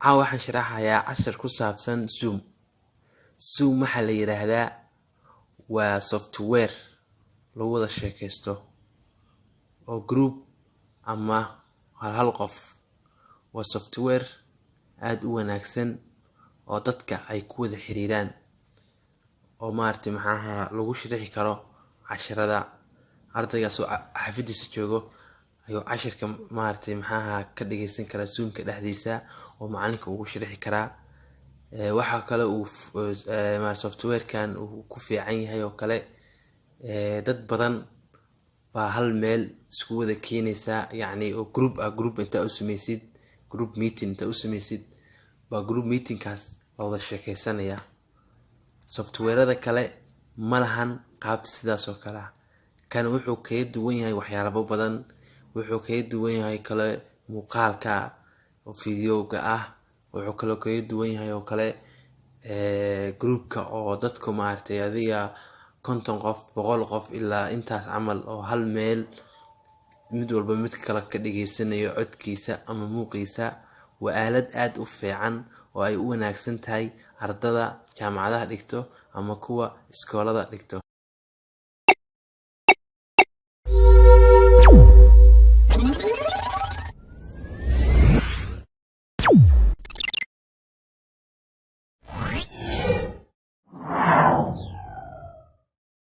waxaan sharaxayaa cashar ku saabsan Zoom. Zoom waxaa la yiraahdaa waa software lagu wada sheekaysto oo group ama hal qof. Waa software aad u wanaagsan oo dadka ay ku wada xiriiraan oo maxaa lagu sharaxi karo casharada ardayga soo xafidiisa joogo ayuu casharka maxaa ka dhageysan kara Zoom-ka dhexdiisa oo macalinka ugu sharaxi karaa. waxa kale uu software-kan uu ku fiican yahay oo kale dad badan baa hal meel isku wada keenaysa oo group inta u sameysid group meeting inta u sameysid ba group meeting kaas la wada sheekaysanaya. software-ada kale ma lahan qaab sidaas oo kale kan wuxuu ka duwan yahay waxyaabo badan. wuxuu ka duwan yahay kale muuqaalka oo video-ga wuxuu kale ka duwan yahay oo kale group-ka oo dadku adiga 50 qof 100 qof ilaa intaas camal oo hal meel mid walba mid kale ka dhageysanayo codkiisa ama muuqiisa. waa aalad aad u fiican oo ay u wanaagsan tahay ardada jaamacadaha dhigto ama kuwa iskoolada dhigto.